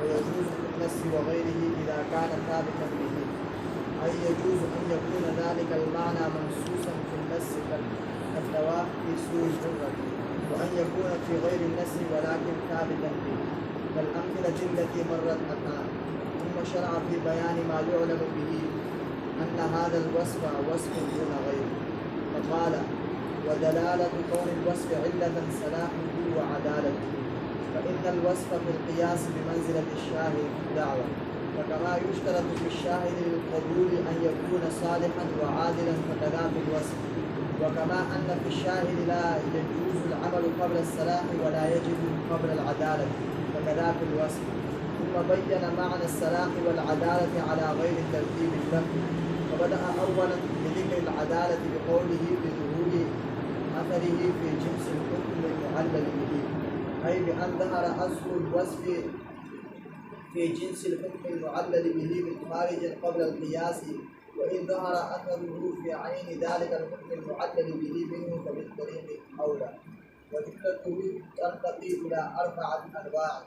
ويجوز بالنص وغيره إذا كان ثابتا به، أي يجوز أن يكون ذلك المعنى منصوصا في النص كالدواء في سوء الجرة، وأن يكون في غير النص ولكن ثابتا به كالأمثلة التي مرت معنا. ثم شرع في بيان ما يعلم به أن هذا الوصف وصف دون غيره، فقال: ودلالة كون الوصف علة صلاحه وعدالته، فإن الوصف في القياس بمنزلة الشاهد في الدعوة، فكما يشترط في الشاهد للقبول أن يكون صالحا وعادلا فكذا في الوصف، وكما أن في الشاهد لا يجوز العمل قبل الصلاح ولا يجب قبل العدالة فكذا في الوصف. ثم بين معنى الصلاح والعدالة على غير الترتيب اللفظي، فبدأ أولا بذكر العدالة بقوله بظهور أثره في جنس الحكم المعلل به، أي بأن ظهر أصل الوصف في جنس الحكم المعلل به بالخارج قبل القياس، وإن ظهر أثره في عين ذلك الحكم المعلل به منه فبالطريق أولى. وذكرته ترتقي إلى 4 أنواع: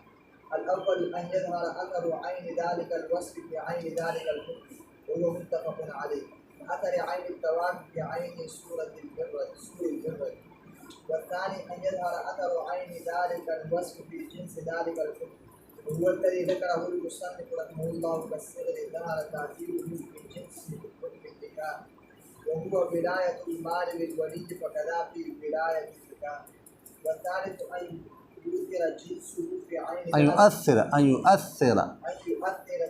الأول أن يظهر أثر عين ذلك الوصف في عين ذلك الحكم وهو متفق عليه، كأثر عين التوافق في عين سورة البر. والثاني أن يظهر أثر عين ذلك الوصف في جنس ذلك الحكم، وهو الذي ذكره المصنف رحمه الله كالصغر ظهر تأثيره في جنس حكم النكاح، وهو ولاية المال للولي فكذا في ولاية النكاح. والثالث أن يؤثر جنسه في عين أن يؤثر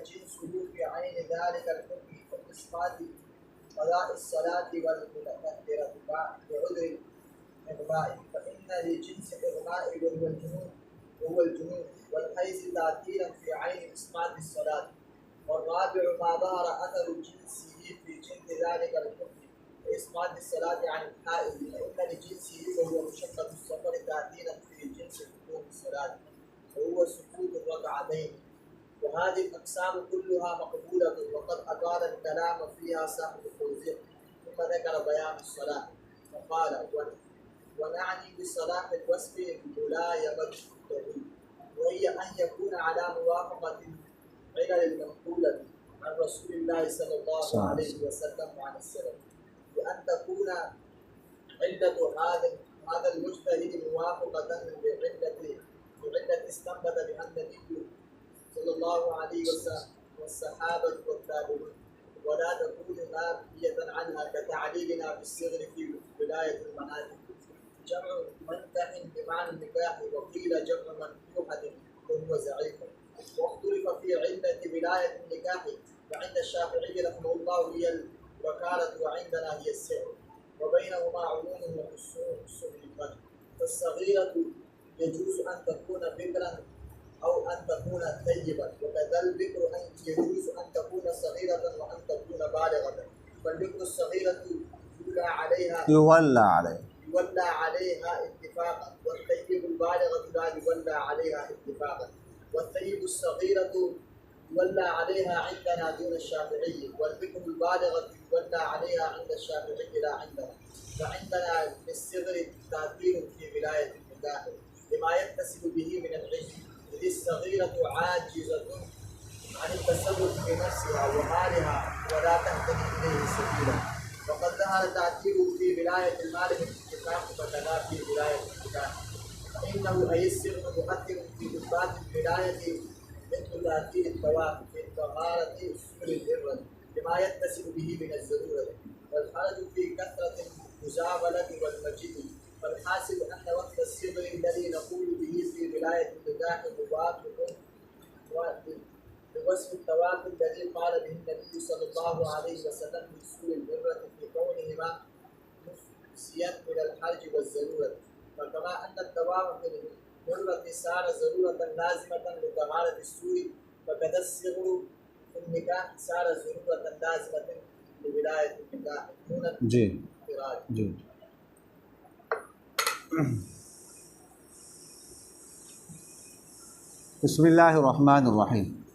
جنسه في عين ذلك الحكم كإسقاط قضاء الصلاة والمتأخرة بعذر إغماء، فإن لجنس الإغماء وهو الجنون والحيز تأثيرا في عين إسقاط الصلاة. والرابع ما ظهر أثر جنسه في جنس ذلك الحكم كإسقاط الصلاة عن الحائز، فإن لجنسه وهو مشقة السفر تأثيرا في جنس حكم الصلاة وهو سقوط الركعتين. وهذه الأقسام كلها مقبولة، وقد أطال الكلام فيها صاحب التوزيع، ثم ذكر بيان الصلاة فقال: ونعني بصلاح الوصف ملايمته، وهي أن يكون على موافقة العلل المنقولة عن رسول الله صلى الله عليه وسلم وعن السلف، بأن تكون علة هذا المجتهد موافقة بعلة استنبط بها النبي صلى الله عليه وسلم والصحابة والتابعون، ولا تكون نافية عنها كتعليلنا بالصغر في ولاية المناطق. جمع منكح بمعنى النكاح، وقيل جمع منكوحة وهو زعيم. واختلف في علة ولاية النكاح، فعند الشافعي رحمه الله هي الوكالة وعندنا هي السر، وبينهما علوم وخصوص بالفرق. فالصغيرة يجوز أن تكون بكرا أو أن تكون طيبا، وكذا البكر يجوز أن تكون صغيرة وأن تكون بالغة. فالبكر الصغيرة يولى عليها اتفاقا، والطيب البالغة لا يولى عليها اتفاقا. والطيب الصغيرة يولى عليها عندنا دون الشافعي، والبكر البالغة يولى عليها عند الشافعي لا عندنا. فعندنا بالصغر تأثير في ولاية النكاح لما يتصل به من العلم، إذ الصغيرة عاجزة عن التصرف بنفسها ومالها ولا تهتدي إليه سبيلا. وقد ظهر تأثيره في ولاية المال بالاتفاق فكذا في ولاية النكاح، فإنه أي السر مؤثر في إثبات الولاية مثل تأثير التوافق في طهارة أصول الإرث لما يتصل به من الضرورة، والحرج في كثرة المزاولة والمجيء. فالحاصل أن وقت الصغر الذي نقول به في ولاية النكاح موافق بوصف التوافق الذي قال به النبي صلى الله عليه وسلم في أصول الإرث في كونهما مفسيا من الحرج والضرورة. فكما أن التوافق في الإرث صار ضرورة لازمة لطهارة السوء، فكذا الصغر في النكاح صار ضرورة لازمة لولاية النكاح دون الانفراد. بسم الله الرحمن الرحيم.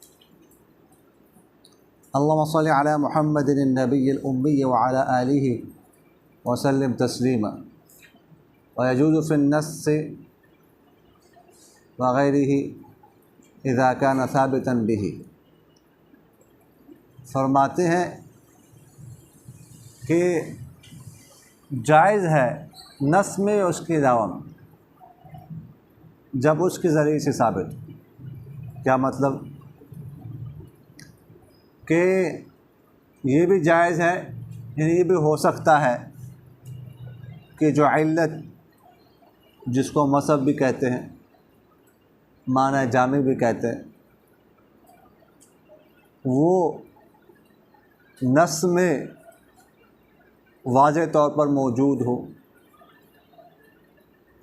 اللهم صل على محمد النبي الأمي وعلى آله وسلم تسلیما ويجوز في النص وغيره اذا كان ثابتا به۔ فرماتے ہیں کہ جائز ہے نص میں اس کے علاوہ میں جب اس کے ذریعے سے ثابت ہو۔ کیا مطلب؟ کہ یہ بھی جائز ہے، یعنی یہ بھی ہو سکتا ہے کہ جو علت جس کو مصب بھی کہتے ہیں، معنی جامع بھی کہتے ہیں، وہ نص میں واضح طور پر موجود ہو۔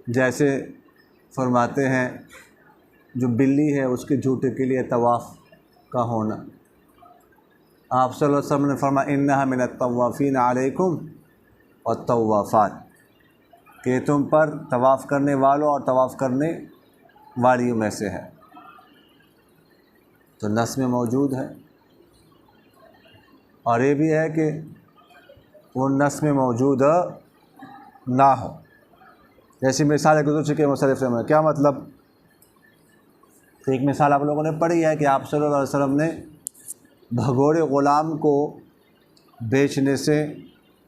جیسے فرماتے ہیں جو بلی ہے اس کے جھوٹے کے لیے طواف کا ہونا۔ آپ صلی اللہ علیہ وسلم نے فرمایا انھا من الطوافین علیکم والطوافات، کہ تم پر طواف کرنے والوں اور طواف کرنے والیوں میں سے ہے۔ تو نص میں موجود ہے، اور یہ بھی ہے کہ وہ نص میں موجود نہ ہو۔ جیسی مثال گزر چکی ہے مصنف میں، کیا مطلب؟ ایک مثال آپ لوگوں نے پڑھی ہے کہ آپ صلی اللہ علیہ وسلم نے بھگوڑے غلام کو بیچنے سے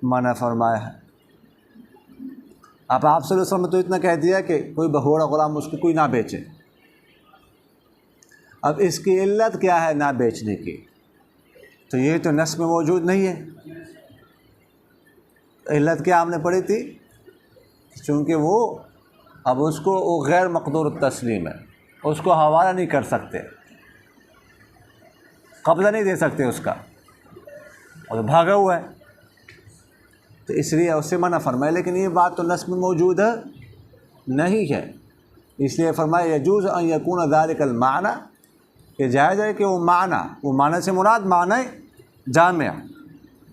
منع فرمایا ہے۔ اب آپ صلی اللہ علیہ وسلم نے تو اتنا کہہ دیا کہ کوئی بھگوڑا غلام اس کو کوئی نہ بیچے۔ اب اس کی علت کیا ہے نہ بیچنے کی؟ تو یہ تو نص میں موجود نہیں ہے۔ علت کیا ہم نے پڑھی تھی؟ چونکہ وہ اب اس کو وہ غیر مقدور التسلیم ہے، اس کو حوالہ نہیں کر سکتے، قبضہ نہیں دے سکتے اس کا، اور بھاگا ہوا ہے، تو اس لیے اس سے منع فرمایا۔ لیکن یہ بات تو نص میں موجود نہیں ہے، اس لیے فرمایا یجوز ان یکون ذلک المعنی، کہ جائز ہے کہ وہ معنی سے مراد معنی جامع،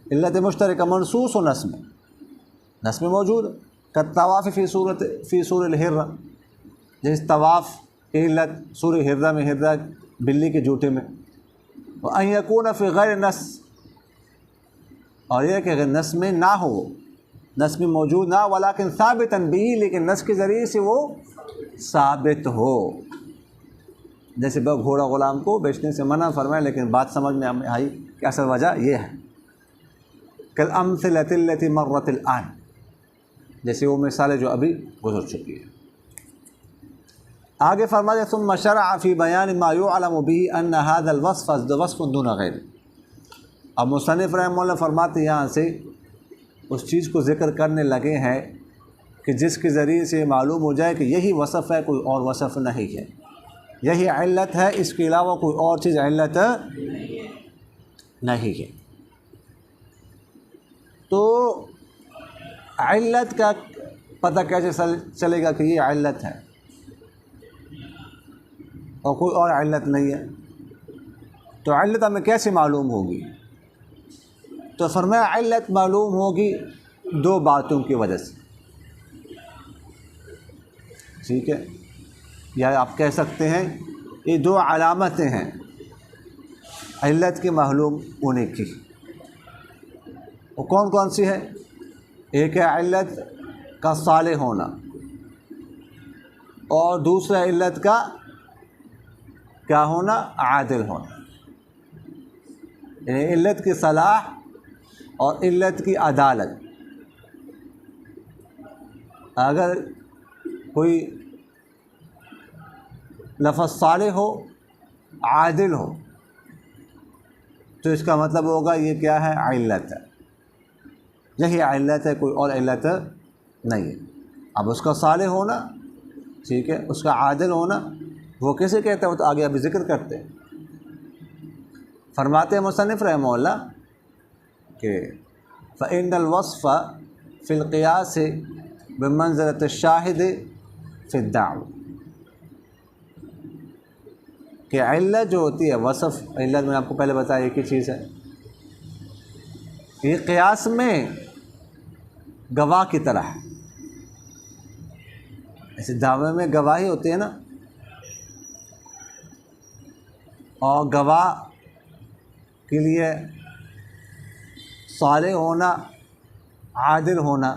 علت مشترکہ منصوص و نص میں موجود، کالطواف فی سور الحرہ، جیسے طواف کی علت سور حرہ میں، حرہ بلی کے جوٹے میں، وان یکون فی غیر نص، اور یہ کہ اگر نص میں نہ ہو، نص میں موجود نہ، ولیکن ثابتا بھی، لیکن نص کے ذریعے سے وہ ثابت ہو۔ جیسے گھوڑا غلام کو بیچنے سے منع فرمائے، لیکن بات سمجھ میں آئی کہ اصل وجہ یہ ہے۔ کالامثلۃ التی مرت الآن، جیسے وہ مثالیں جو ابھی گزر چکی ہے۔ آگے فرماتے ثم شرع فی بیان ما یعلم به ان هذا الوصف وصف دون غیره۔ اب مصنف رحمہ اللہ فرماتے یہاں سے اس چیز کو ذکر کرنے لگے ہیں کہ جس کے ذریعے سے معلوم ہو جائے کہ یہی وصف ہے، کوئی اور وصف نہیں ہے، یہی علت ہے، اس کے علاوہ کوئی اور چیز علت نہیں ہے۔ تو علت کا پتہ کیسے چلے گا کہ یہ علت ہے اور کوئی اور علت نہیں ہے؟ تو علت ہمیں کیسے معلوم ہوگی؟ تو فرمایا علت معلوم ہوگی دو باتوں کی وجہ سے، ٹھیک ہے، یا آپ کہہ سکتے ہیں یہ دو علامتیں ہیں علت کے معلوم ہونے کی۔ وہ کون کون سی ہے؟ ایک ہے علت کا صالح ہونا، اور دوسرا علت کا کیا ہونا؟ عادل ہونا، یعنی علت کی صلاح اور علت کی عدالت۔ اگر کوئی لفظ صالح ہو، عادل ہو، تو اس کا مطلب ہوگا یہ کیا ہے؟ علت ہے، یہی علت ہے، کوئی اور علت نہیں ہے۔ اب اس کا صالح ہونا، ٹھیک ہے، اس کا عادل ہونا، وہ کیسے کہتے ہیں؟ وہ تو آگے ابھی ذکر کرتے ہیں۔ فرماتے ہیں مصنف رحمہ اللہ کہ فإن الوصف فی القیاس بمنزلۃ الشاہد فی الدعوی، کہ علت جو ہوتی ہے، وصف علت میں نے آپ کو پہلے بتایا ایک ہی چیز ہے، یہ قیاس میں گواہ کی طرح ہے۔ ایسے دعوے میں گواہی ہوتی ہے نا، اور گواہ کے لیے صالح ہونا، عادل ہونا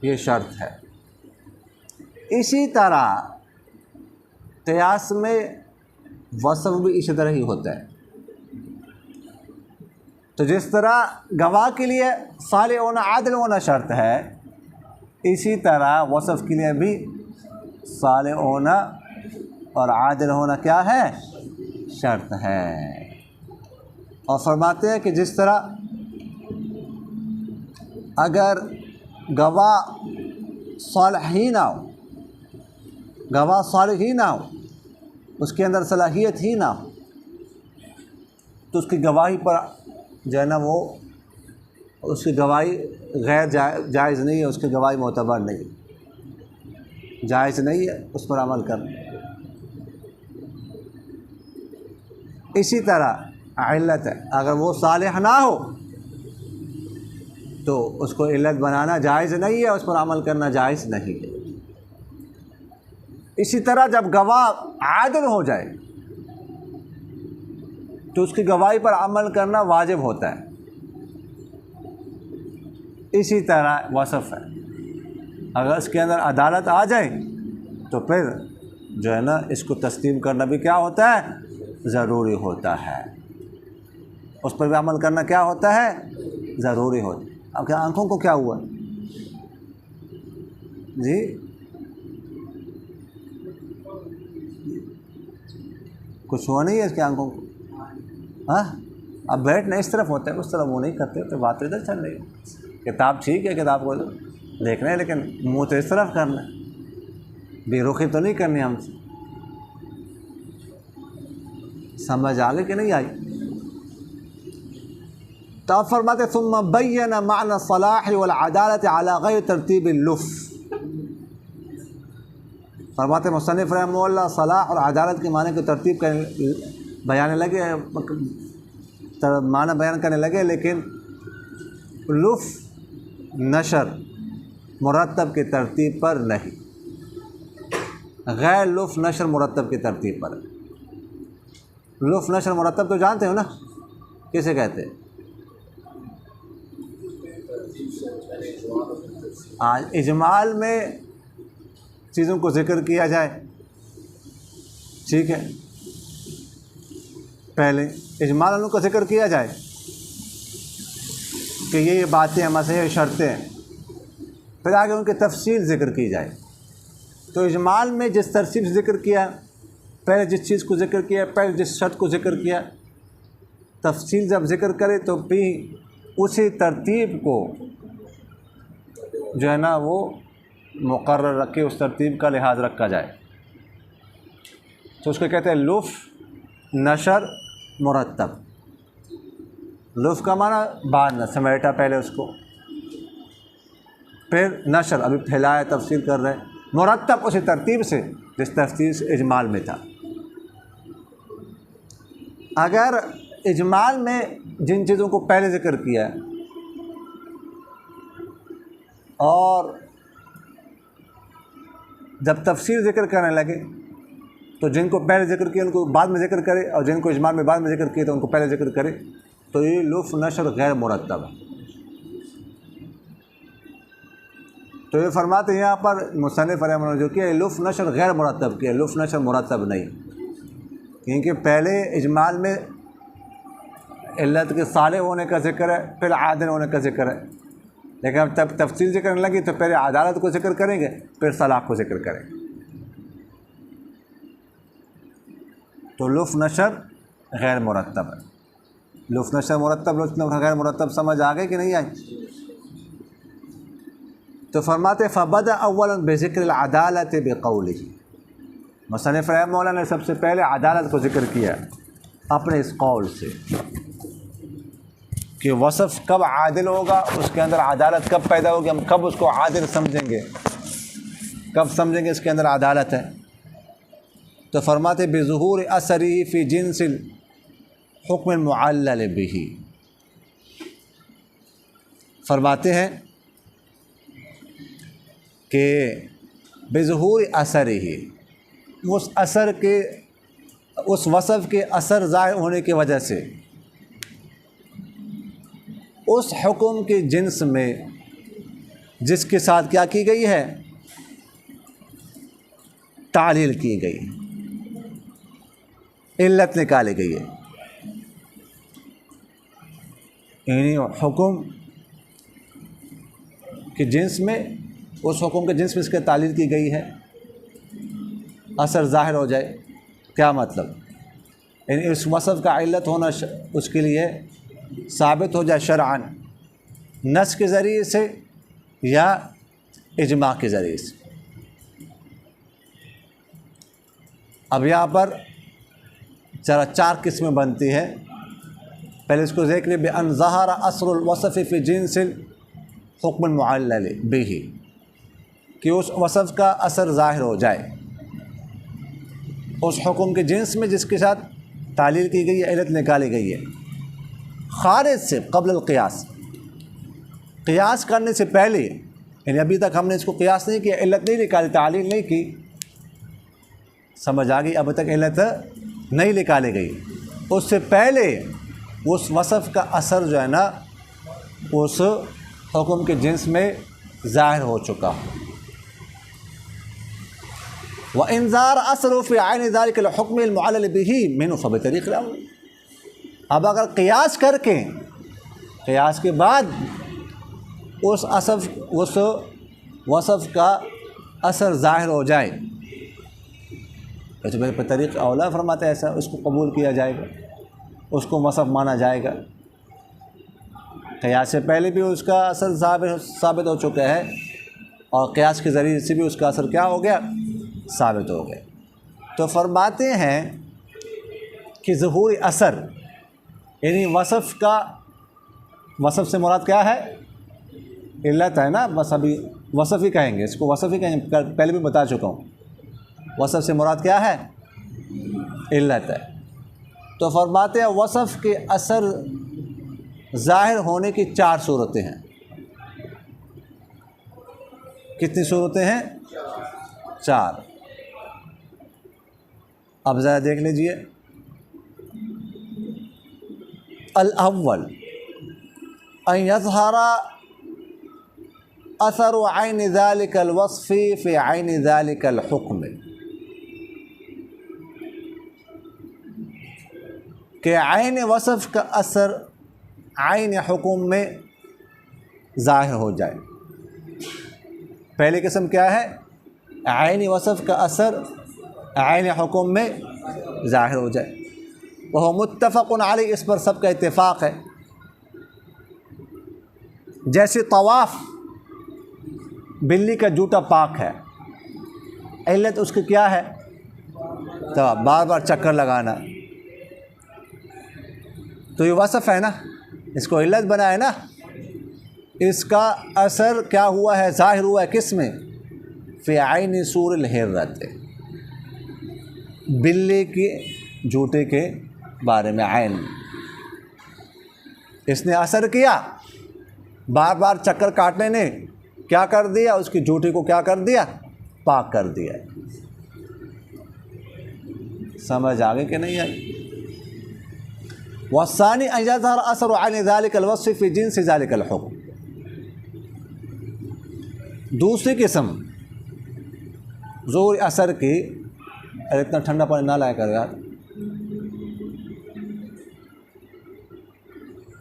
یہ شرط ہے۔ اسی طرح قیاس میں وصف بھی اسی طرح ہی ہوتا ہے۔ تو جس طرح گواہ کے لیے صالح ہونا عادل ہونا شرط ہے، اسی طرح وصف کے لیے بھی صالح ہونا اور عادل ہونا کیا ہے؟ شرط ہے۔ اور فرماتے ہیں کہ جس طرح اگر گواہ صالح ہی نہ ہو، گواہ صالح ہی نہ ہو، اس کے اندر صلاحیت ہی نہ ہو، تو اس کی گواہی پر جو ہے نا وہ اس کی گواہی غیر جائز نہیں ہے، اس کی گواہی معتبر نہیں، جائز نہیں ہے اس پر عمل کرنا۔ اسی طرح علت ہے، اگر وہ صالح نہ ہو تو اس کو علت بنانا جائز نہیں ہے، اس پر عمل کرنا جائز نہیں ہے۔ اسی طرح جب گواہ عادل ہو جائے تو اس کی گواہی پر عمل کرنا واجب ہوتا ہے۔ اسی طرح وصف ہے، اگر اس کے اندر عدالت آ جائے تو پھر جو ہے نا اس کو تسلیم کرنا بھی کیا ہوتا ہے؟ ضروری ہوتا ہے، اس پر بھی عمل کرنا کیا ہوتا ہے؟ ضروری ہوتا ہے۔ اب کیا آنکھوں کو کیا ہوا جی؟ کچھ ہوا نہیں ہے اس کی آنکھوں کو؟ ہاں، اب بیٹھنا اس طرف ہوتا ہے، اس طرف وہ نہیں کرتے تو بات ادھر چل رہی ہے۔ کتاب ٹھیک ہے، کتاب کو دیکھنا ہے، لیکن منہ تو اس طرف کرنا ہے، بے رخی تو نہیں کرنی ہم سے۔ سمجھ آ گئی کہ نہیں آئی؟ تو آپ فرماتے ثم بین معنی الصلاح والعدالت علی غیر ترتیب اللف۔ فرماتے مصنف رحمہ اللہ صلاح اور عدالت کے معنی کو ترتیب بیان لگے، معنی بیان کرنے لگے، لیکن لف نشر مرتب کی ترتیب پر نہیں، غیر لف نشر مرتب کی ترتیب پر۔ لف نشر مرتب تو جانتے ہو نا کسے کہتے ہیں؟ اجمال میں چیزوں کو ذکر کیا جائے، ٹھیک ہے، پہلے اجمال ان کو ذکر کیا جائے کہ یہ باتیں ہیں، مسئلے، شرطیں ہیں، پھر آگے ان کی تفصیل ذکر کی جائے۔ تو اجمال میں جس ترتیب سے ذکر کیا، پہلے جس چیز کو ذکر کیا، پہلے جس شرط کو ذکر کیا، تفصیل جب ذکر کرے تو بھی اسی ترتیب کو جو ہے نا وہ مقرر رکھے، اس ترتیب کا لحاظ رکھا جائے، تو اس کو کہتے ہیں لف نشر مرتب۔ لف کا معنی بعد میں سمیٹا پہلے اس کو، پھر نشر ابھی پھیلایا، تفصیل کر رہے، مرتب اسی ترتیب سے جس ترتیب سے اجمال میں تھا۔ اگر اجمال میں جن چیزوں کو پہلے ذکر کیا اور جب تفصیل ذکر کرنے لگے تو جن کو پہلے ذکر کیا ان کو بعد میں ذکر کرے، اور جن کو اجمال میں بعد میں ذکر کیا تو ان کو پہلے ذکر کرے، تو یہ لف نشر غیر مرتب ہے۔ تو یہ فرماتے ہیں یہاں پر مصنف رحمہ اللہ جو کہ لف نشر غیر مرتب کیا، لف نشر مرتب نہیں، کیونکہ پہلے اجمال میں علت کے صالح ہونے کا ذکر ہے، پھر عادل ہونے کا ذکر ہے، لیکن اب تب تفصیل ذکر کرنے لگی تو پہلے عدالت کو ذکر کریں گے، پھر صلاح کو ذکر کریں گے۔ تو لف نشر غیر مرتب ہے، لف نشر مرتب، لف نشر غیر مرتب سمجھ آ گئی کہ نہیں آئی؟ تو فرماتے فبدأ اولا بذکر العدالت بقولہ، مصنف رحمہ اللہ نے سب سے پہلے عدالت کو ذکر کیا اپنے اس قول سے کہ وصف کب عادل ہوگا، اس کے اندر عدالت کب پیدا ہوگی، ہم کب اس کو عادل سمجھیں گے، کب سمجھیں گے اس کے اندر عدالت ہے۔ تو فرماتے بظہور اثرہ فی جنس الحکم المعلل بہ، فرماتے ہیں کہ بظہور اثرہ، اس اثر کے، اس وصف کے اثر ظاہر ہونے کی وجہ سے، اس حکم کے جنس میں جس کے ساتھ کیا کی گئی ہے؟ تعلیل کی گئی، علت نکالی گئی ہے، یعنی حکم کے جنس میں، اس حکم کے جنس میں اس کے تعلیل کی گئی ہے، اثر ظاہر ہو جائے۔ کیا مطلب؟ یعنی اس وصف کا علت ہونا اس کے لیے ثابت ہو جائے شرعاً، نص کے ذریعے سے یا اجماع کے ذریعے سے۔ اب یہاں پر ذرا 4 قسمیں بنتی ہے۔ پہلے اس کو ذکر بأن ظہر اثر الوصف فی جنس الحکم المعلل بہ، کہ اس وصف کا اثر ظاہر ہو جائے اس حکم کے جنس میں جس کے ساتھ تعلیل کی گئی ہے، علت نکالی گئی ہے، خارج سے قبل القیاس، قیاس کرنے سے پہلے، یعنی ابھی تک ہم نے اس کو قیاس نہیں کیا، علت نہیں نکالی، تعلیل نہیں کی، سمجھ آ گئی؟ اب تک علت نہیں نکالی گئی، اس سے پہلے اس وصف کا اثر جو ہے نا اس حکم کے جنس میں ظاہر ہو چکا۔ وَإِنْ اثر فی عین ذلک الحکم المعلل بہ منہ فبطریق الاول۔ اب اگر قیاس کر کے، قیاس کے بعد اس وصف کا اثر ظاہر ہو جائے تو پھر طریق اولا فرماتا ہے ایسا اس کو قبول کیا جائے گا، اس کو وصف مانا جائے گا۔ قیاس سے پہلے بھی اس کا اثر ثابت ہو چکا ہے، اور قیاس کے ذریعے سے بھی اس کا اثر کیا ہو گیا؟ ثابت ہو گیا۔ تو فرماتے ہیں کہ ظہور اثر، یعنی وصف سے مراد کیا ہے؟ علت ہے نا، بس ابھی وصف ہی کہیں گے، اس کو وصف ہی کہیں گے، پہلے بھی بتا چکا ہوں۔ وصف سے مراد کیا ہے؟ علت ہے۔ تو فرماتے ہیں وصف کے اثر ظاہر ہونے کی 4 صورتیں ہیں۔ کتنی صورتیں ہیں؟ 4۔ اب ذرا دیکھ لیجئے۔ الاول ان یظہر اثر عین ذلک الوصف فی عین ذلک الحکم، کہ عین وصف کا اثر عین حکم میں ظاہر ہو جائے۔ پہلی قسم کیا ہے؟ عین وصف کا اثر عین حکم میں ظاہر ہو جائے، وہ متفق علیہ، اس پر سب کا اتفاق ہے۔ جیسے طواف، بلی کا جوتا پاک ہے، علت اس کی کیا ہے؟ تو بار بار چکر لگانا، تو یہ وصف ہے نا، اس کو علت بنا ہے نا، اس کا اثر کیا ہوا ہے؟ ظاہر ہوا ہے کس میں؟ فی عین سور الحرۃ، بلی کے جوتے کے بارے میں، عین اس نے اثر کیا، بار بار چکر کاٹنے نے کیا کر دیا؟ اس کی جوتے کو کیا کر دیا؟ پاک کر دیا۔ سمجھ آگے کہ نہیں آئی؟ والثانی ان یظہر اثر عین ذلک الوصف فی جنس ذلک الحکم، دوسری قسم ظہور اثر کی، اتنا ٹھنڈا پانی نہ لایا کر یار،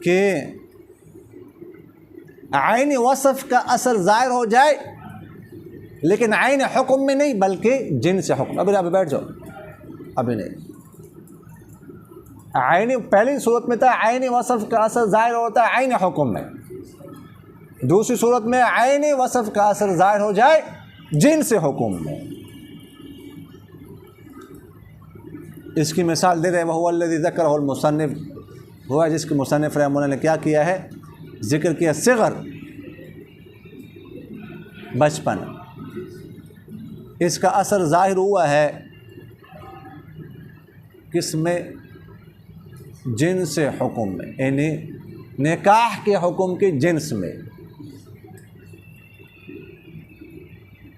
کہ عین وصف کا اثر ظاہر ہو جائے لیکن عین حکم میں نہیں بلکہ جنس حکم۔ ابھی بیٹھ جاؤ، ابھی نہیں۔ عین پہلی صورت میں تھا عین وصف کا اثر ظاہر ہوتا ہے عین حکم میں، دوسری صورت میں عین وصف کا اثر ظاہر ہو جائے جنس حکم میں۔ اس کی مثال دے رہے وَهُوَ الَّذِي ذَكَرَهُ الْمُصَنِّفُ، ہوا جس کے مصنف رحمہ اللہ نے کیا کیا ہے؟ ذکر کیا صغر، بچپن، اس کا اثر ظاہر ہوا ہے کس میں؟ جنس حکم میں، یعنی نکاح کے حکم کے جنس میں،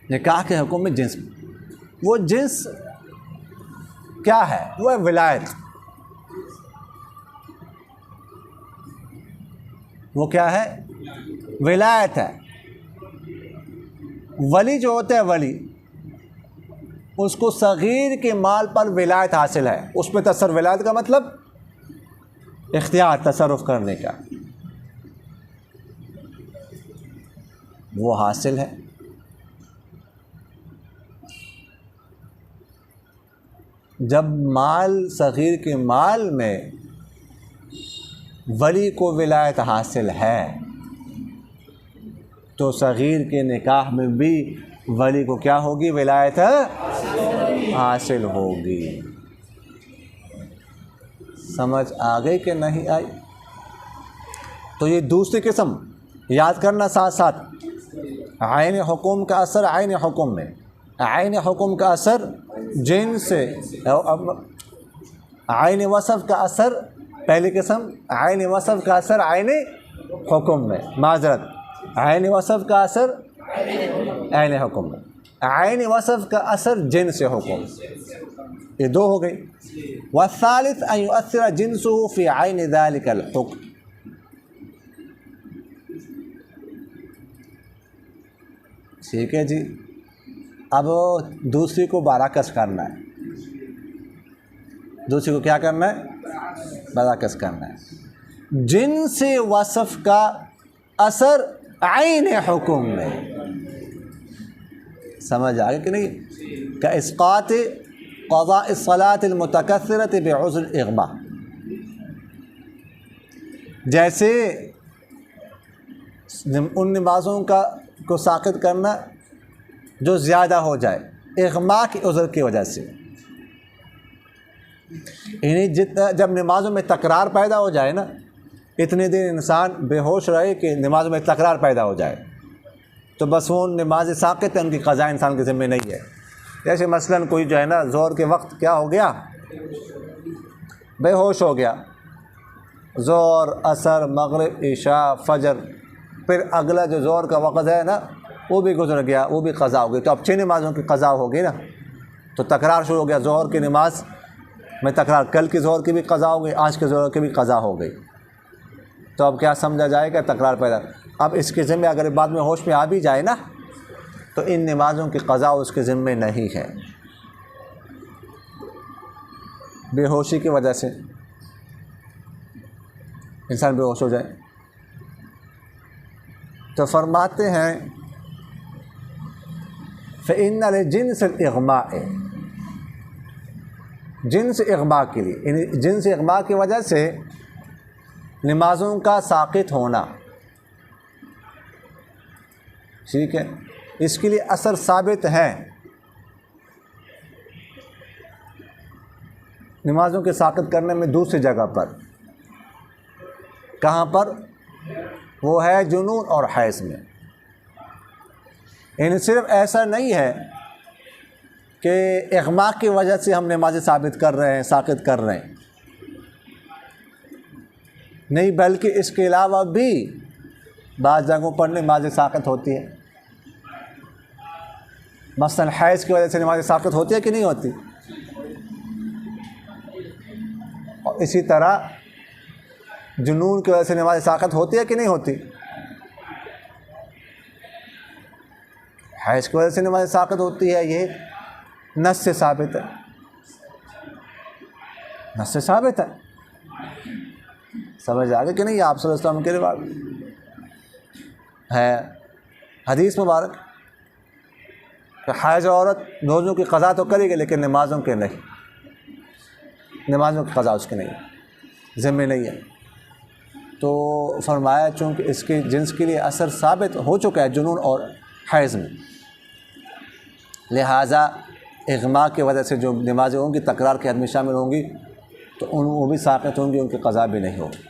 نکاح کے حکم میں جنس میں۔ وہ جنس کیا ہے؟ وہ ہے ولایت۔ وہ کیا ہے؟ ولایت ہے۔ ولی جو ہوتا ہے ولی، اس کو صغیر کے مال پر ولایت حاصل ہے، اس میں تصرف، ولایت کا مطلب اختیار، تصرف کرنے کا، وہ حاصل ہے۔ جب مال، صغیر کے مال میں ولی کو ولایت حاصل ہے تو صغیر کے نکاح میں بھی ولی کو کیا ہوگی؟ ولایت حاصل ہوگی۔ سمجھ آ گئی کہ نہیں آئی؟ تو یہ دوسری قسم یاد کرنا ساتھ ساتھ، عین حکم کا اثر عین حکم میں، عین حکم کا اثر جن سے، عین وصف کا اثر پہلی قسم، عین وصف کا اثر عین حکم میں، معذرت، عین وصف کا اثر عین حکم میں، عین وصف کا اثر جن سے حکم، یہ دو ہو گئی۔ والثالث ان يؤثر جنسه في عین ذلك الحکم، ٹھیک ہے جی۔ اب دوسری کو برعکس کرنا ہے، دوسری کو کیا کرنا ہے؟ برعکس کرنا ہے۔ جنس وصف کا اثر عین حکم میں، سمجھ آگے کہ نہیں؟ کا اسقاط قضاء الصلاة المتکثرة بعذر الاغماء، جیسے ان نمازوں کو ساقط کرنا جو زیادہ ہو جائے اغماء کی عذر کی وجہ سے، یعنی جب نمازوں میں تکرار پیدا ہو جائے نا، اتنے دن انسان بے ہوش رہے کہ نمازوں میں تکرار پیدا ہو جائے تو بس وہ نماز ساقط ہے، ان کی قضا انسان کے ذمہ نہیں ہے۔ جیسے مثلاً کوئی جو ہے نا ظہر کے وقت کیا ہو گیا؟ بے ہوش ہو گیا، ظہر، عصر، مغرب، عشاء، فجر، پھر اگلا جو ظہر کا وقت ہے نا وہ بھی گزر گیا، وہ بھی قضا ہو گئی، تو اب 6 نمازوں کی قضا ہو گئی نا، تو تکرار شروع ہو گیا، ظہر کی نماز میں تکرار، کل کی ظہر کی بھی قضا ہو گئی، آج کے ظہر کی بھی قضا ہو گئی، تو اب کیا سمجھا جائے گا؟ تکرار پیدا۔ اب اس کے ذمہ اگر بعد میں ہوش میں آ بھی جائے نا تو ان نمازوں کی قضا اس کے ذمہ نہیں ہے، بے ہوشی کی وجہ سے انسان بے ہوش ہو جائے۔ تو فرماتے ہیں فَإِنَّ لِجِنْسِ الْإِغْمَاءِ، جنس اغماء کے لیے، یعنی جنس اغماء کی وجہ سے نمازوں کا ساقط ہونا، ٹھیک ہے، اس کے لیے اثر ثابت ہے، نمازوں کے ساقط کرنے میں دوسری جگہ پر، کہاں پر؟ وہ ہے جنون اور حیض میں۔ یعنی صرف ایسا نہیں ہے کہ اغماء کی وجہ سے ہم نمازیں ثابت کر رہے ہیں، ساقط کر رہے ہیں، نہیں، بلکہ اس کے علاوہ بھی بعض جگہوں پر نمازیں ساقط ہوتی ہیں۔ مثلا حیض کی وجہ سے نمازیں ساقط ہوتی ہے کہ نہیں ہوتی؟ اور اسی طرح جنون کی وجہ سے نمازیں ساقط ہوتی ہے کہ نہیں ہوتی؟ حیض کی وجہ سے نمازیں ساقط ہوتی ہے، یہ نص سے ثابت ہے، نص سے ثابت ہے، سمجھ آگے کہ نہیں؟ آپ صلی اللہ علیہ وسلم کے روایت ہے، حدیث مبارک کہ حائض عورت روزوں کی قضا تو کرے گی لیکن نمازوں کے نہیں، نمازوں کی قضا اس کے نہیں، ذمہ نہیں ہے۔ تو فرمایا چونکہ اس کے جنس کے لیے اثر ثابت ہو چکا ہے جنون اور حیض میں، لہٰذا اغماء کی وجہ سے جو نمازیں ہوں گی تکرار کے حد میں شامل ہوں گی تو وہ بھی ساقط ہوں گی، ان کی قضا بھی نہیں ہوگی۔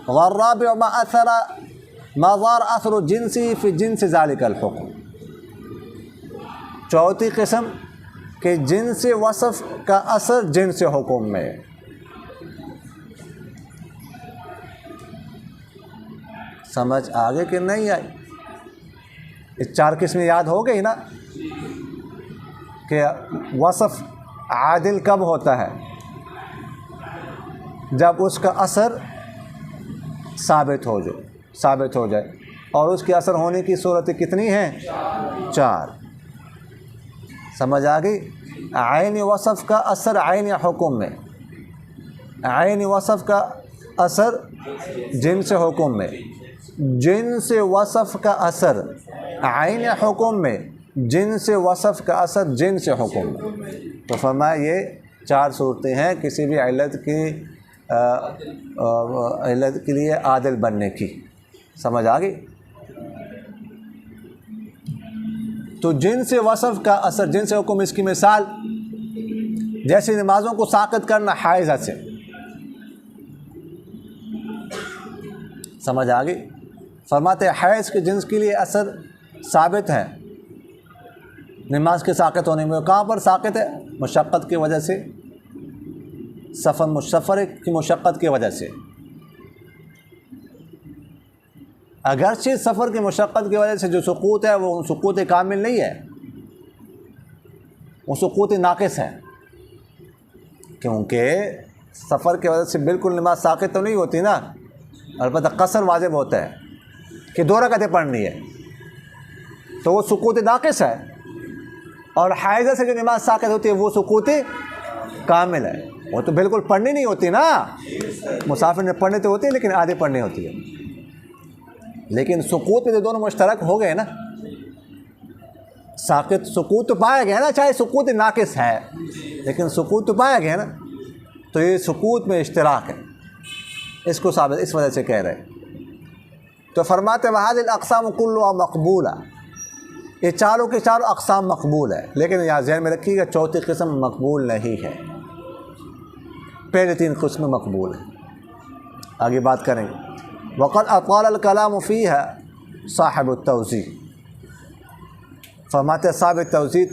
والرابع ما ظهر اثر الجنس فی جنس ذلك الحکم، چوتھی قسم کہ جنس وصف کا اثر جنس حکم میں، سمجھ آگے کہ نہیں آئی؟ یہ 4 قسمیں یاد ہو گئی نا کہ وصف عادل کب ہوتا ہے؟ جب اس کا اثر ثابت ہو جائے، اور اس کے اثر ہونے کی صورتیں کتنی ہیں؟ 4۔ سمجھ آ گئی؟ عین وصف کا اثر عین حکم میں، عین وصف کا اثر جنس حکم میں، جنس وصف کا اثر عین حکم میں، جنس وصف کا اثر جنس حکم میں۔ تو فرمایا یہ 4 صورتیں ہیں کسی بھی علت کے لیے عادل بننے کی۔ سمجھ آ گئی؟ تو جنس وصف کا اثر جنس حکم، اس کی مثال جیسے نمازوں کو ساقط کرنا حائضہ سے۔ سمجھ آ گئی؟ فرماتے ہیں حیض کے جنس کے لیے اثر ثابت ہے نماز کے ساقط ہونے میں۔ کہاں پر ساقط ہے؟ مشقت کی وجہ سے، سفر کی مشقت کی وجہ سے۔ اگرچہ سفر کی مشقت کی وجہ سے جو سقوط ہے وہ سقوط کامل نہیں ہے، وہ سقوط ناقص ہے، کیونکہ سفر کی وجہ سے بالکل نماز ساقط تو نہیں ہوتی نا، البتہ قصر واجب ہوتا ہے کہ 2 رکعتیں پڑھنی ہے، تو وہ سقوط ناقص ہے۔ اور حائضہ سے جو نماز ساقط ہوتی ہے وہ سقوط کامل ہے، وہ تو بالکل پڑھنی نہیں ہوتی نا، مسافر نے پڑھنی تو ہوتی ہے لیکن آدھی پڑھنی ہوتی ہے۔ لیکن سقوط پہ تو دونوں مشترک ہو گئے نا، سقوط تو پایا گیا نا، چاہے سقوط ناقص ہے لیکن سقوط تو پایا گیا نا، تو یہ سقوط میں اشتراک ہے، اس کو ثابت اس وجہ سے کہہ رہے۔ تو فرماتے وہذه الاقسام كلها مقبولہ، یہ چاروں کے چاروں اقسام مقبول ہے، لیکن یہاں ذہن میں رکھیے گا 4تھی قسم مقبول نہیں ہے، پہلے 3 قسم مقبول ہیں۔ آگے بات کریں گے۔ وقد اطال الکلام فیها صاحب التوضیح، فرماتے صاحب توضیح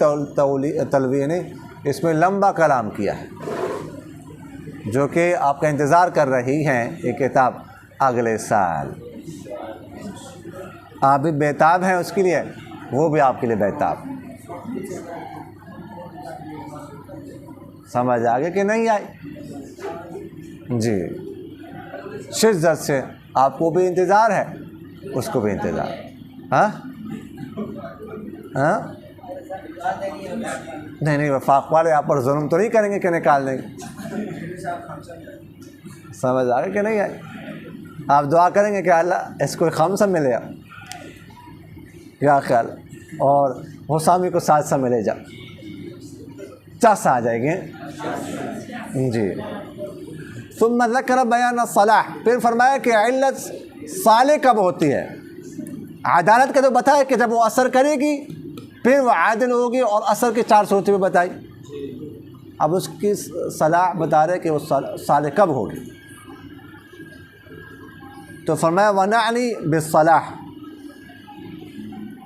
تلویہ نے اس میں لمبا کلام کیا ہے، جو کہ آپ کا انتظار کر رہی ہیں یہ کتاب اگلے سال۔ آپ بھی بیتاب ہیں اس کے لیے، وہ بھی آپ کے لیے بیتاب۔ سمجھ آگے کہ نہیں آئی؟ جی، شدت سے آپ کو بھی انتظار ہے، اس کو بھی انتظار۔ ہاں ہاں نہیں وفاق والے آپ پر ظلم تو نہیں کریں گے کہ نکال دیں گے؟ سمجھ آ گئے کہ نہیں آئی؟ آپ دعا کریں گے کہ اللہ اس کو خمسہ ملے یا خیال، اور حسامی کو 700 ملے جا، 50 آ جائیں گے۔ جی، ثم ذکر بیان الصلاح، پھر فرمایا کہ علت صالح کب ہوتی ہے؟ عدالت کا تو بتایا کہ جب وہ اثر کرے گی پھر وہ عادل ہوگی، اور اثر کی 4 صورتیں بھی بتائی۔ اب اس کی صلاح بتا رہے کہ وہ صالح کب ہوگی، تو فرمایا ونعنی بالصلاح،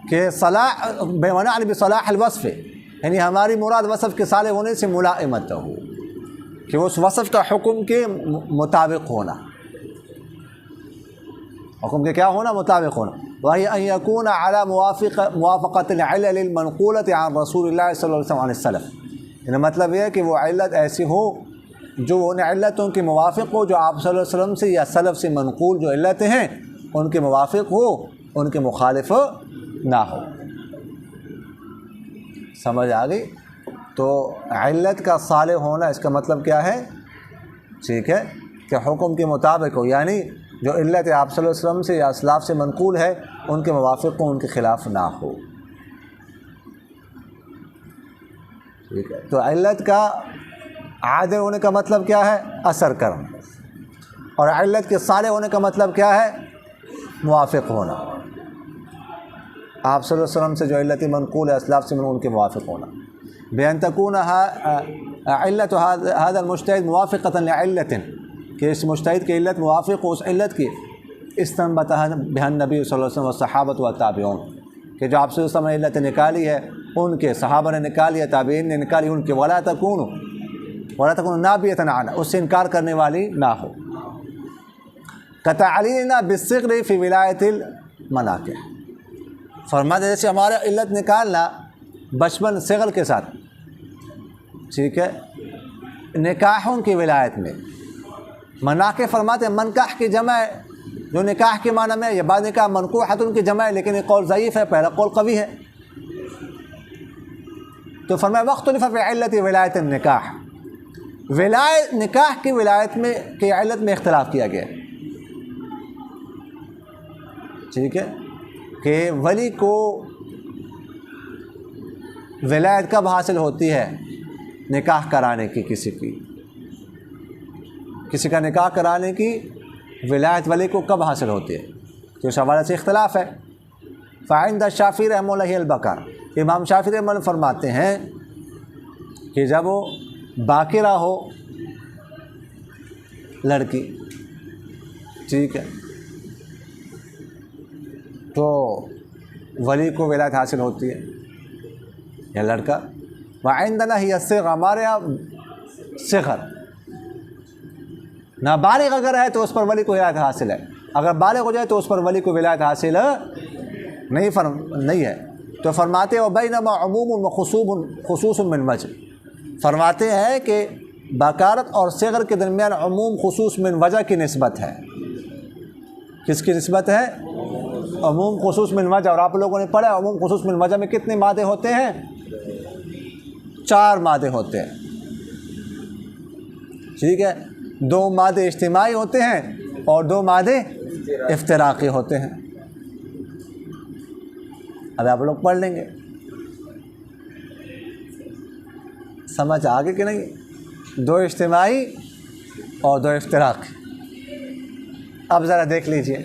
کہ صلاح ونعنی بصلاح الوصف، یعنی ہماری مراد وصف کے صالح ہونے سے ملائمت ہو، کہ اس وصف کا حکم کے مطابق ہونا، حکم کے کیا ہونا؟ مطابق ہونا۔ وہی ان یکون علی موافقۃ العلل المنقولۃ عن رسول اللہ صلی اللہ علیہ وسلم عن السلف، یعنی مطلب یہ ہے کہ وہ علت ایسی ہو جو ان علتوں کے موافق ہو جو آپ صلی اللہ علیہ وسلم سے یا سلف سے منقول جو علتیں ہیں ان کے موافق ہو، ان کے مخالف نہ ہو۔ سمجھ آ گئی؟ تو علت کا صالح ہونا اس کا مطلب کیا ہے؟ ٹھیک ہے، کہ حکم کے مطابق ہو، یعنی جو علت آپ صلی اللہ علیہ وسلم سے یا اسلاف سے منقول ہے ان کے موافق ہو، ان کے خلاف نہ ہو۔ ٹھیک ہے، تو علت کا عادل ہونے کا مطلب کیا ہے؟ اثر کرنا، اور علت کے صالح ہونے کا مطلب کیا ہے؟ موافق ہونا، آپ صلی اللہ علیہ وسلم سے جو علت منقول ہے اسلاف سے ان کے موافق ہونا۔ بأن تكون علت هذا المجتہد موافقۃ لعلت، کہ اس مجتہد کی علت موافق ہو اس علت کی استنبط بها النبی صلی اللہ علیہ وسلم والصحابۃ والتابعون، کہ جو آپ صلی اللہ علیہ وسلم نے علت نکالی ہے ان کے صحابہ نے نکالی ہے، تابعین نے نکالی ان کے، ولا تكون نابیۃ عنہ، اس سے انکار کرنے والی نہ ہو۔ کتعلیلنا بالصغر فی ولایت المناکح، فرماتے جیسے ہمارا علت نکالنا بچپن صغر کے ساتھ، ٹھیک ہے، نکاحوں کی ولایت میں۔ مناکح فرماتے ہیں منکح کی جمع جو نکاح کے معنی میں، یہ بعد نکاح منکوحۃ کی جمع ہے، لیکن یہ قول ضعیف ہے، پہلا قول قوی ہے۔ تو فرمایا واختلف فی علت ولایت النکاح، نکاح کی ولایت میں کی علت میں اختلاف کیا گیا، ٹھیک ہے، کہ ولی کو ولایت کب حاصل ہوتی ہے نکاح کرانے کی، کسی کا نکاح کرانے کی ولایت ولی کو کب حاصل ہوتی ہے، تو اس حوالے سے اختلاف ہے۔ فعند الشافعی رحمہ اللہ البکر، امام شافعی رحمہ اللہ فرماتے ہیں کہ جب وہ باکرہ ہو لڑکی، ٹھیک ہے، تو ولی کو ولایت حاصل ہوتی ہے یا لڑکا۔ وعندنا ہی الصغر، ہمارے یہاں صغر، نابالغ اگر ہے تو اس پر ولی کو ولایت حاصل ہے، اگر بالغ ہو جائے تو اس پر ولی کو ولایت حاصل نہیں ہے۔ تو فرماتے ہیں بینما عموم و خصوص من وجہ، فرماتے ہیں کہ بکارت اور صغر کے درمیان عموم خصوص من وجہ کی نسبت ہے۔ کس کی نسبت ہے؟ عموم خصوص من وجہ۔ اور آپ لوگوں نے پڑھا عموم خصوص من وجہ میں کتنے مادے ہوتے ہیں؟ 4 مادے ہوتے ہیں، ٹھیک ہے، 2 مادے اجتماعی ہوتے ہیں اور 2 مادے افتراقی ہوتے ہیں۔ اب آپ لوگ پڑھ لیں گے، سمجھ آگے کہ نہیں؟ 2 اجتماعی اور 2 افتراقی۔ اب ذرا دیکھ لیجئے،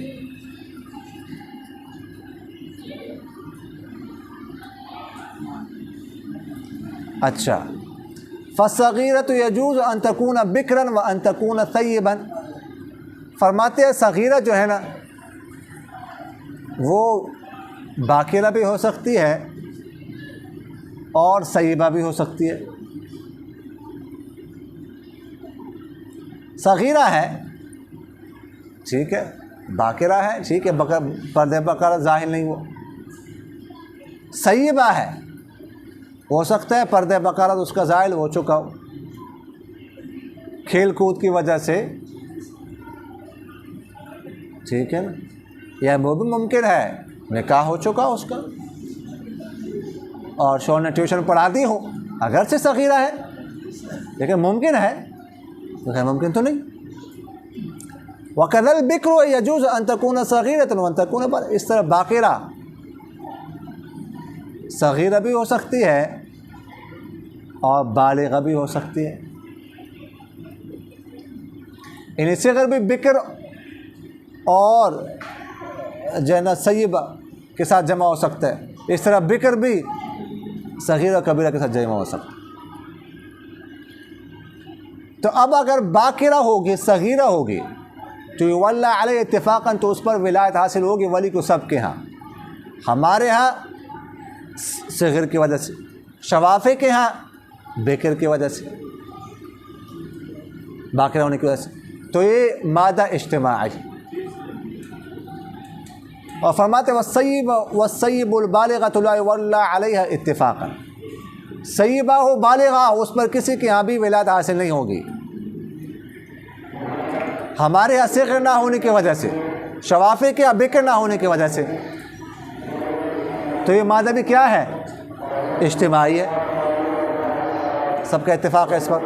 اچھا، فالصغیرۃ یجوز ان تکون بکرا وان تکون ثیبا، فرماتے ہیں صغیرہ جو ہے نا وہ باکرہ بھی ہو سکتی ہے اور ثیبہ بھی ہو سکتی ہے۔ صغیرہ ہے، ٹھیک ہے، باکرہ ہے، ٹھیک ہے، پردے بقرہ ظاہر نہیں وہ۔ ثیبہ ہے، ہو سکتا ہے پردے بقرہ اس کا زائل ہو چکا ہو کھیل کود کی وجہ سے، ٹھیک ہے نا، یا وہ بھی ممکن ہے نکاح ہو چکا اس کا اور شوہر نے ٹیوشن پڑھا دی ہو، اگرچہ صغیرہ ہے لیکن ممکن ہے، غیر ممکن تو نہیں۔ وَكَذَا الْبِكْرُ يَجُوزُ أَن تَكُونَ صَغِيرَةً وَأَن تَكُونَ بَالِغَةً، اس طرح باقرہ صغیرہ بھی ہو سکتی ہے اور بالغہ بھی ہو سکتی ہے، یعنی صغر بھی بکر اور جو ہے نا سیبہ کے ساتھ جمع ہو سکتا ہے، اس طرح بکر بھی صغیرہ و کبیرہ کے ساتھ جمع ہو سکتا ہے۔ تو اب اگر باکرہ ہوگی، صغیرہ ہوگی تو یولی علیہ اتفاقاً، تو اس پر ولایت حاصل ہوگی ولی کو سب کے ہاں، ہمارے ہاں صغر کی وجہ سے، شوافی کے ہاں بکر کی وجہ سے، باکرہ ہونے کی وجہ سے، تو یہ مادہ اجتماعی۔ اور فرماتے والسیب البالغۃ لا یولی علیہا اتفاقا، سیبہ ہو بالغہ اس پر کسی کے ہاں بھی ولایت حاصل نہیں ہوگی، ہمارے یہاں صغر نہ ہونے کی وجہ سے، شوافی کے یہاں بکر نہ ہونے کی وجہ سے، تو یہ مادہ بھی کیا ہے؟ اجتماعی ہے، سب کا اتفاق ہے اس پر۔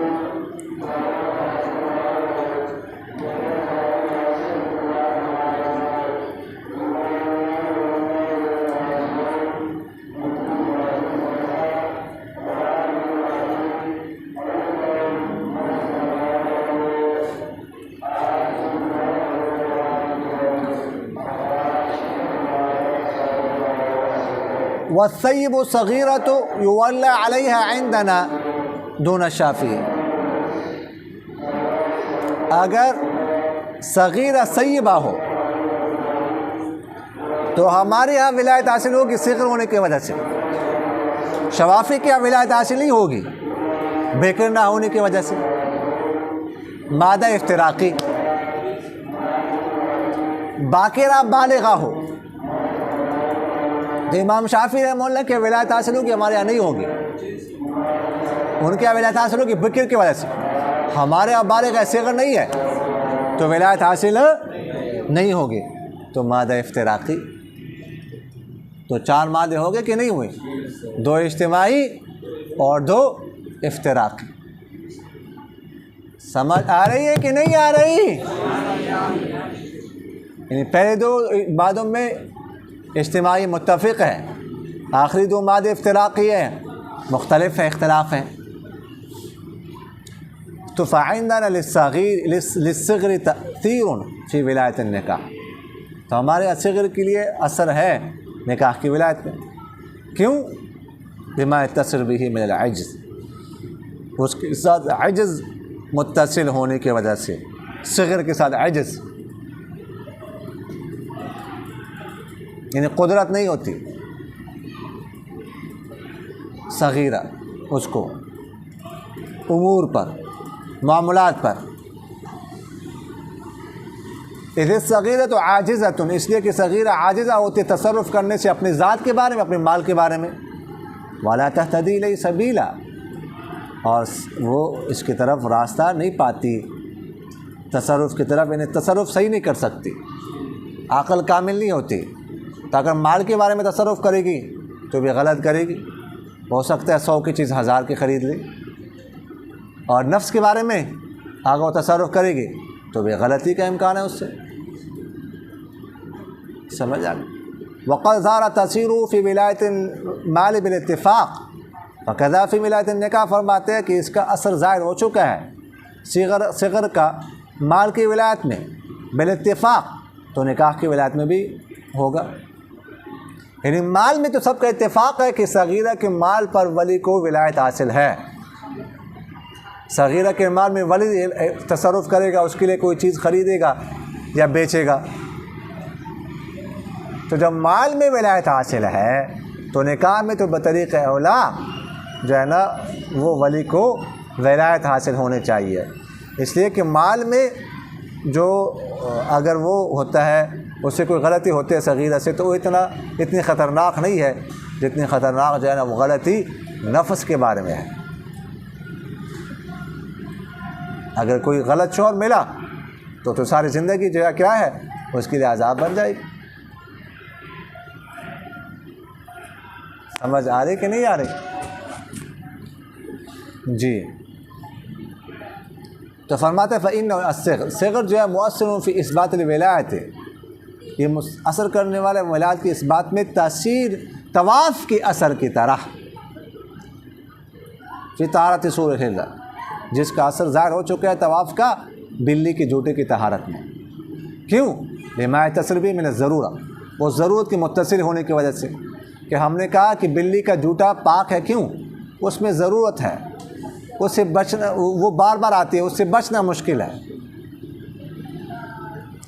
والثیب صغیرۃ یولی علیہا عندنا دون الشافعی، اگر صغیرہ سیبہ ہو تو ہمارے یہاں ولایت حاصل ہوگی صغر ہونے کی وجہ سے، شوافی کے یہاں ولایت حاصل نہیں ہوگی بکر نہ ہونے کی وجہ سے۔ مادہ افتراقی، باکرہ بالغہ ہو تو امام شافعی رحمہ اللہ کے ولایت حاصل ہوگی، ہمارے یہاں نہیں ہوگی، ان کے یہاں ولایت حاصل ہوگی بکر کی وجہ سے، ہمارے یہاں بالغ ہے صغر نہیں ہے تو ولایت حاصل نہیں ہوگی۔ تو مادہ افتراقی. تو 4 مادے ہو گئے کہ نہیں ہوئے؟ 2 اجتماعی اور 2 افتراقی. سمجھ آ رہی ہے کہ نہیں آ رہی؟ یعنی پہلے 2 مادوں میں اجتماعی متفق ہے، آخری 2 مادے افتراقی ہیں، مختلف ہیں، اختلاف ہیں. تو فعندنا للصغر تأثیر فی ولایت النکاح. تو ہمارے صغر کے لیے اثر ہے نکاح کی ولایت میں. کیوں؟ بما یتصل به من العجز، اس کے ساتھ عجز متصل ہونے کی وجہ سے. صغر کے ساتھ عجز یعنی قدرت نہیں ہوتی صغیرہ اس کو امور پر، معاملات پر. اذ الصغیرۃ عاجزۃ، اس لیے کہ صغیرہ عاجزہ ہوتی تصرف کرنے سے اپنی ذات کے بارے میں، اپنے مال کے بارے میں. ولا تهتدی الیہ سبیلا، اور وہ اس کی طرف راستہ نہیں پاتی، تصرف کی طرف، یعنی تصرف صحیح نہیں کر سکتی، عقل کامل نہیں ہوتی. تو اگر مال کے بارے میں تصرف کرے گی تو بھی غلط کرے گی. ہو سکتا ہے 100 کی چیز 1000 کی خرید لے. اور نفس کے بارے میں اگر وہ تصرف کرے گی تو بھی غلطی کا امکان ہے اس سے. سمجھ آ گئی؟ وقد ظہر تاثیر فی ولایت المال بالاتفاق وکذا فی ولایت النکاح. فرماتے ہیں کہ اس کا اثر ظاہر ہو چکا ہے صغر کا مال کی ولایت میں بالاتفاق، تو نکاح کی ولایت میں بھی ہوگا. یعنی مال میں تو سب کا اتفاق ہے کہ صغیرہ کے مال پر ولی کو ولایت حاصل ہے. صغیرہ کے مال میں ولی تصرف کرے گا، اس کے لیے کوئی چیز خریدے گا یا بیچے گا. تو جب مال میں ولایت حاصل ہے تو نکاح میں تو بطریق اولا جو ہے نا وہ ولی کو ولایت حاصل ہونے چاہیے. اس لیے کہ مال میں جو اگر وہ ہوتا ہے اس سے کوئی غلطی ہوتی ہے صغیرہ سے، تو وہ اتنی خطرناک نہیں ہے جتنی خطرناک جو ہے نا وہ غلطی نفس کے بارے میں ہے. اگر کوئی غلط شوہر ملا تو ساری زندگی جو ہے کیا ہے اس کے لیے عذاب بن جائے گی. سمجھ آ رہی کہ نہیں آ رہی؟ جی. تو فرماتے فإنه الصغر، صغر جو ہے مؤثر فی اثبات الولایت، یہ اثر کرنے والے ولایت کی اثبات میں تاثیر طواف کی اثر کی طرح فی طہارت سور الحل، جس کا اثر ظاہر ہو چکا ہے طواف کا بلی کے جوتے کی طہارت میں. کیوں؟ لما یتصل به من الضرورہ، وہ ضرورت کی متصل ہونے کی وجہ سے. کہ ہم نے کہا کہ بلی کا جوتا پاک ہے، کیوں؟ اس میں ضرورت ہے، اس سے بچنا، وہ بار بار آتی ہے، اس سے بچنا مشکل ہے.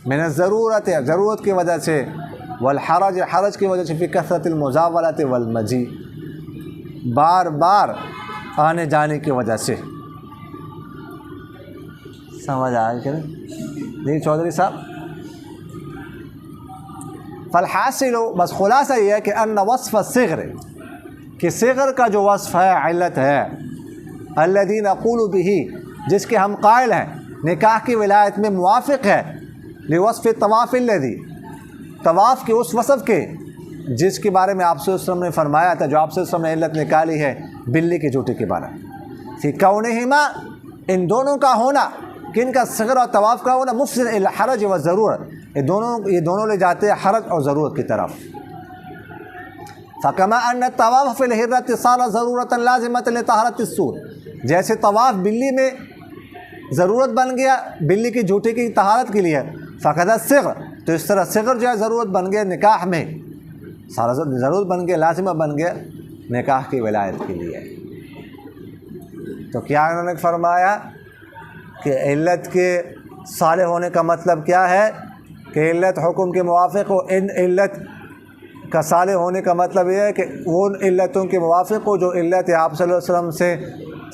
من الضرورت ہے، ضرورت کی وجہ سے. والحرج، حرج کی وجہ سے. فی کثرت المزاولۃ والمجیء، بار بار آنے جانے کی وجہ سے. سمجھ آئے کہ نہیں چودھری صاحب؟ فالحاصل، بس خلاصہ یہ ہے کہ ان وصف الصغر، کہ صغر کا جو وصف ہے، علت ہے، الذی نقول به، جس کے ہم قائل ہیں نکاح کی ولایت میں موافق ہے، لوصف طواف الذی، طواف کے اس وصف کے جس کے بارے میں آپ صلی اللہ علیہ وسلم نے فرمایا تھا، جو آپ صلی اللہ علیہ وسلم نے علت نکالی ہے بلی کے جوتے کے بارے میں. فی کونہما، ان دونوں کا ہونا، کن کا؟ صغر اور طواف کا ہونا، مفضل الی الحرج والضرورت، یہ دونوں لے جاتے ہیں حرج اور ضرورت کی طرف. فکما ان الطواف فی الحرۃ صار ضرورۃ لازمۃ لطہارۃ السور، جیسے طواف بلی میں ضرورت بن گیا بلی کی جوتے کی طہارت کے لیے. فقد الصغر، تو اس طرح صغر جو ہے ضرورت بن گیا نکاح میں، سارا ضرورت بن گیا، لازمہ بن گیا نکاح کی ولایت کے لیے. تو کیا انہوں نے فرمایا کہ علت کے صالح ہونے کا مطلب کیا ہے؟ کہ علت حکم کے موافق ہو. ان علت کا صالح ہونے کا مطلب یہ ہے کہ وہ علتوں کے موافق ہو جو علت آپ صلی اللہ علیہ وسلم سے،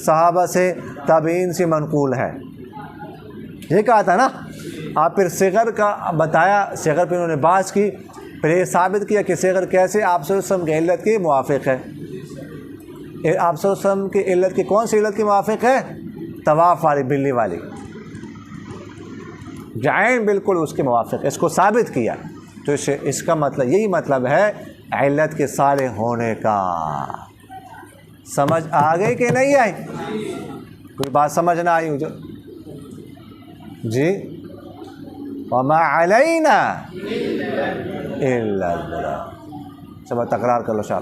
صحابہ سے، تابعین سے منقول ہے. یہ کہا تھا نا آپ. پھر صغر کا بتایا، صغر پہ انہوں نے بحث کی، پھر یہ ثابت کیا کہ صغر کیسے آپ صلی اللہ علیہ وسلم کی علت کے موافق ہے. آپ صلی اللہ علیہ وسلم کی علت کی کون سی علت کے موافق ہے؟ طواف والی، بلی والی، جائن بالکل اس کے موافق. اس کو ثابت کیا تو اس کا مطلب یہی مطلب ہے علت کے صالح ہونے کا۔ سمجھ آ گئی کہ نہیں آئی؟ کوئی بات سمجھ نہ آئی ہو جو جی وما علینا الا البلاغ۔ سب تکرار کر لو شاہ۔